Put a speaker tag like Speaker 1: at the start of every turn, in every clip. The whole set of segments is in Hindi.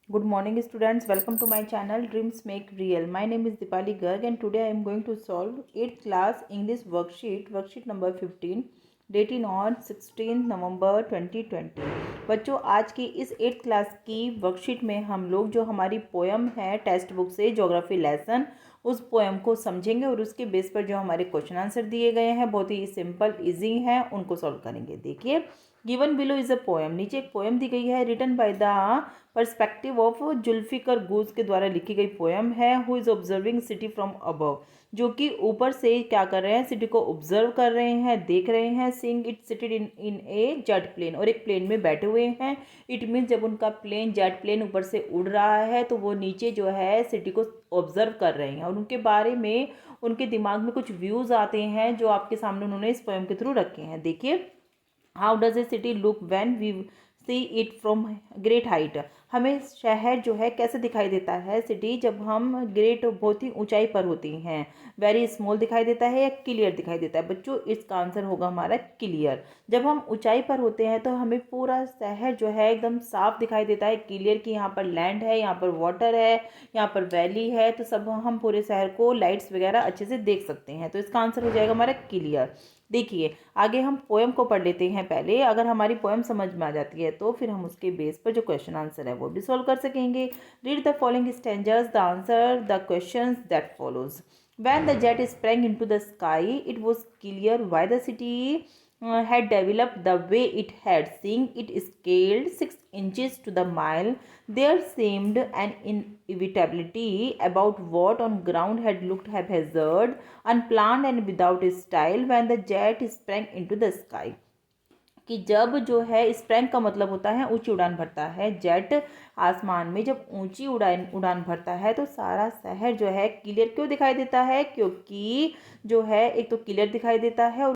Speaker 1: Good morning students, welcome to my channel Dreams Make Real. My name is Dipali Garg and today I am going to solve 8th class English worksheet number 15 dating on 16 November 2020। बच्चों आज की इस 8th क्लास की वर्कशीट में हम लोग जो हमारी पोएम है टेक्स्ट बुक से ज्योग्राफी लेसन उस पोएम को समझेंगे और उसके बेस पर जो हमारे क्वेश्चन आंसर दिए गए हैं बहुत ही सिंपल इजी हैं उनको सॉल्व करेंगे। देखिए given below is a poem, नीचे एक पोएम दी गई है written by the perspective of Zulfikar Ghose के द्वारा लिखी गई पोएम है। Who is observing city from above, जो कि ऊपर से क्या कर रहे हैं, सिटी को ऑब्जर्व कर रहे हैं, देख रहे हैं। Seeing it seated in a jet plane, और एक प्लेन में बैठे हुए हैं। इट मीन्स जब उनका प्लेन जेट प्लेन ऊपर से उड़ रहा है तो वो नीचे जो है सिटी को ऑब्जर्व कर रहे हैं और उनके बारे में उनके दिमाग में कुछ व्यूज़ आते हैं जो आपके सामने उन्होंने इस पोएम के थ्रू रखे हैं। देखिए how does a city look when we see it from great height, हमें शहर जो है कैसे दिखाई देता है सिटी जब हम ग्रेट बहुत ही ऊंचाई पर होती हैं। वेरी स्मॉल दिखाई देता है या क्लियर दिखाई देता है? बच्चों इसका आंसर होगा हमारा क्लियर। जब हम ऊंचाई पर होते हैं तो हमें पूरा शहर जो है एकदम साफ दिखाई देता है, क्लियर कि यहाँ पर लैंड है, यहाँ पर वाटर है, यहाँ पर वैली है, तो सब हम पूरे शहर को लाइट्स वगैरह अच्छे से देख सकते हैं। तो इसका आंसर हो जाएगा हमारा क्लियर। देखिए आगे हम पोएम को पढ़ लेते हैं पहले। अगर हमारी पोएम समझ में आ जाती है तो फिर हम उसके बेस पर जो क्वेश्चन आंसर है वो भी सॉल्व कर सकेंगे। Read the following stanzas the answer the questions that follows. When the jet sprang into the sky, it was clear why the city had developed the way it had. Seeing it scaled 6 inches to the mile, there seemed an inevitability about what on ground had looked haphazard, unplanned and without style when the jet sprang into the sky. कि जब जो है स्प्रैंग का मतलब होता है ऊंची उड़ान भरता है, जेट आसमान में जब ऊंची उड़ान भरता है तो सारा शहर जो है क्लियर क्यों दिखाई देता है? क्योंकि जो है एक तो क्लियर दिखाई देता है और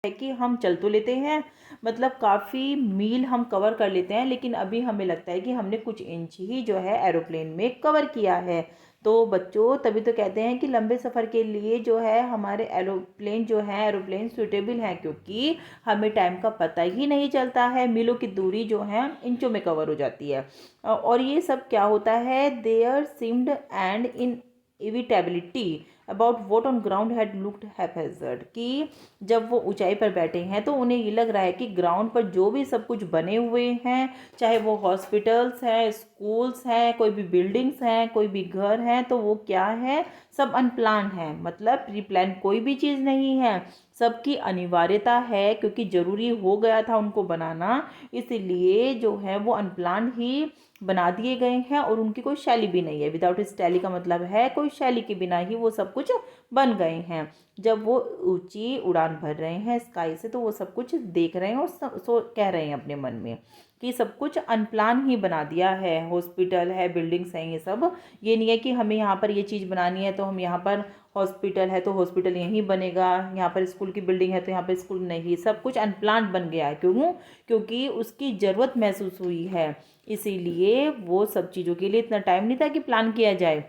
Speaker 1: है कि हम चल तो लेते हैं, मतलब काफ़ी मील हम कवर कर लेते हैं, लेकिन अभी हमें लगता है कि हमने कुछ इंच ही जो है एरोप्लेन में कवर किया है। तो बच्चों तभी तो कहते हैं कि लंबे सफ़र के लिए जो है हमारे एरोप्लेन सूटेबल हैं, क्योंकि हमें टाइम का पता ही नहीं चलता है, मीलों की दूरी जो है इंचों में कवर हो जाती है। और ये सब क्या होता है? There seemed and in evitability about what on ground had looked haphazard, कि जब वो ऊंचाई पर बैठे हैं तो उन्हें ये लग रहा है कि ग्राउंड पर जो भी सब कुछ बने हुए हैं, चाहे वो हॉस्पिटल्स हैं, स्कूल्स हैं, कोई भी बिल्डिंग्स हैं, कोई भी घर हैं, तो वो क्या है? सब अनप्लान है, मतलब प्री प्लान कोई भी चीज़ नहीं है, सबकी अनिवार्यता है क्योंकि ज़रूरी हो गया था उनको बनाना, इसलिए जो है वो अनप्लान ही बना दिए गए हैं और उनकी कोई शैली भी नहीं है। विदाउट शैली का मतलब है कोई शैली के बिना ही वो सब कुछ बन गए हैं। जब वो ऊंची उड़ान भर रहे हैं स्काई से तो वो सब कुछ देख रहे हैं और कह रहे हैं अपने मन में कि सब कुछ अनप्लान ही बना दिया है। हॉस्पिटल है, बिल्डिंग्स हैं, ये सब, ये नहीं है कि हमें यहाँ पर ये चीज़ बनानी है तो हम यहाँ पर हॉस्पिटल है तो हॉस्पिटल यहीं बनेगा, यहाँ पर स्कूल की बिल्डिंग है तो यहाँ पर स्कूल नहीं, सब कुछ अनप्लान बन गया है। क्यों? क्योंकि उसकी ज़रूरत महसूस हुई है, इसीलिए वो सब चीज़ों के लिए इतना टाइम नहीं था कि प्लान किया जाए।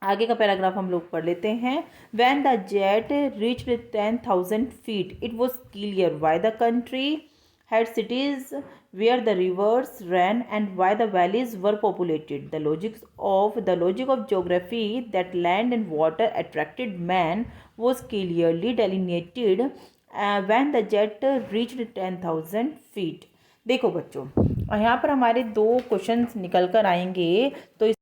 Speaker 1: आगे का पैराग्राफ हम लोग पढ़ लेते हैं। When the jet reach 10,000 feet it was clear why the country had cities where the rivers ran and why the valleys were populated. The logic of geography that land and water attracted man was clearly delineated when the jet reached 10,000 feet. देखो बच्चों यहाँ पर हमारे दो क्वेश्चंस निकल कर आएंगे, तो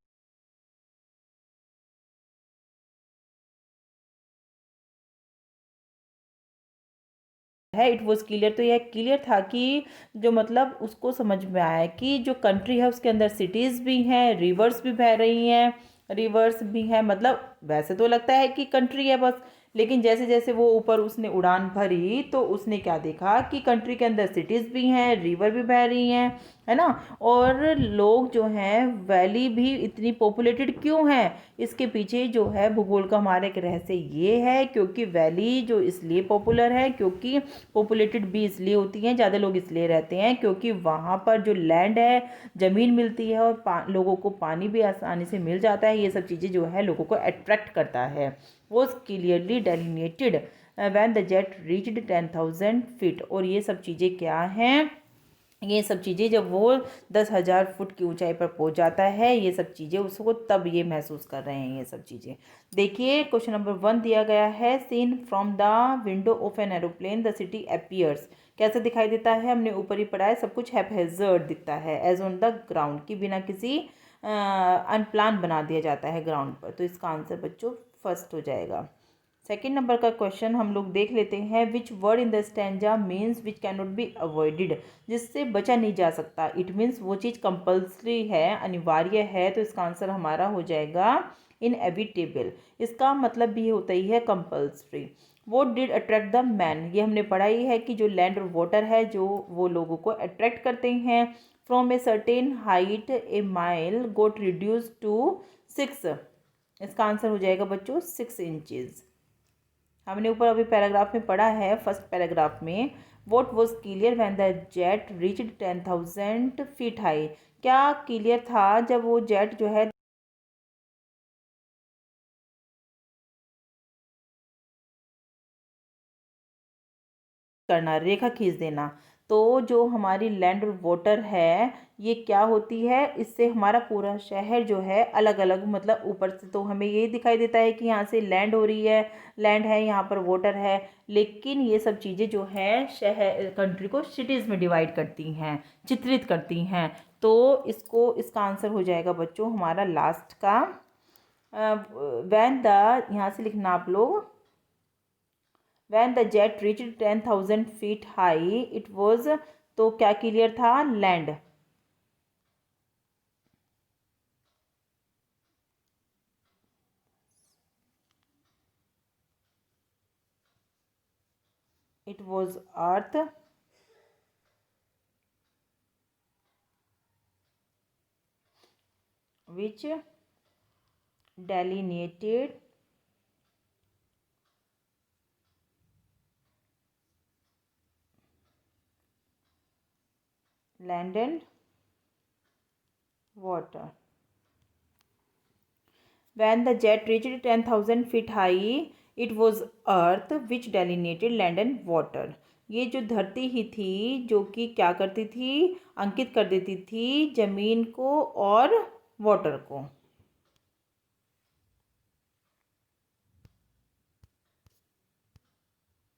Speaker 1: है इट वॉज क्लियर, तो यह क्लियर था कि जो मतलब उसको समझ में आया कि जो कंट्री है उसके अंदर सिटीज़ भी हैं, रिवर्स भी बह रही हैं, रिवर्स भी हैं, मतलब वैसे तो लगता है कि कंट्री है बस, लेकिन जैसे जैसे वो ऊपर उसने उड़ान भरी तो उसने क्या देखा कि कंट्री के अंदर सिटीज़ भी हैं, रिवर भी बह रही हैं, है ना, और लोग जो हैं, वैली भी इतनी पॉपुलेटेड क्यों है? इसके पीछे जो है भूगोल का हमारा एक रहस्य ये है, क्योंकि वैली जो इसलिए पॉपुलर है, क्योंकि पॉपुलेटेड भी इसलिए होती हैं, ज़्यादा लोग इसलिए रहते हैं क्योंकि वहाँ पर जो लैंड है, ज़मीन मिलती है और लोगों को पानी भी आसानी से मिल जाता है। ये सब चीज़ें जो है लोगों को अट्रैक्ट करता है। Was clearly delineated when the jet reached 10,000 feet. और ये सब चीज़ें क्या हैं? ये सब चीज़ें जब वो 10,000 फुट की ऊंचाई पर पहुंच जाता है, ये सब चीज़ें उसको तब ये महसूस कर रहे हैं ये सब चीज़ें। देखिए क्वेश्चन नंबर 1 दिया गया है, seen from the window of an aeroplane the city appears. कैसे दिखाई देता है? हमने ऊपर ही पढ़ा है, सब कुछ हैपहैज़र्ड दिखता है, एज ऑन द ग्राउंड, की बिना किसी अनप्लान बना दिया जाता है ग्राउंड पर। तो इसका आंसर बच्चों फर्स्ट हो जाएगा। सेकेंड नंबर का क्वेश्चन हम लोग देख लेते हैं, which word in the stanza means which can not be avoided, जिससे बचा नहीं जा सकता। इट मीन्स वो चीज़ कंपल्सरी है, अनिवार्य है। तो इसका आंसर हमारा हो जाएगा इनएविटेबल। इसका मतलब भी होता ही है कंपल्सरी। वो डिड अट्रैक्ट द मैन, ये हमने पढ़ा ही है कि जो लैंड और वाटर है जो वो लोगों को अट्रैक्ट करते हैं। From a certain height a mile got reduce to 6, इसका आंसर हो जाएगा बच्चों 6 इंचेस। हमने ऊपर अभी पैराग्राफ में पढ़ा है, फर्स्ट पैराग्राफ में, what was clear when the jet reached 10,000 feet high. क्या क्लियर था जब वो जेट जो है करना, रेखा खींच देना। तो जो हमारी लैंड और वाटर है ये क्या होती है, इससे हमारा पूरा शहर जो है अलग अलग, मतलब ऊपर से तो हमें ये दिखाई देता है कि यहाँ से लैंड हो रही है, लैंड है, यहाँ पर वाटर है, लेकिन ये सब चीज़ें जो है शहर कंट्री को सिटीज़ में डिवाइड करती हैं, चित्रित करती हैं। तो इसका आंसर हो जाएगा बच्चों हमारा लास्ट का वैन द, यहाँ से लिखना आप लोग, when the jet reached 10,000 feet high it was, तो क्या क्लियर था? Land. it was earth which delineated land and water। when the jet reached 10,000 feet high it was earth which delineated land and water। ये जो धरती ही थी जो कि क्या करती थी, अंकित कर देती थी जमीन को और वाटर को।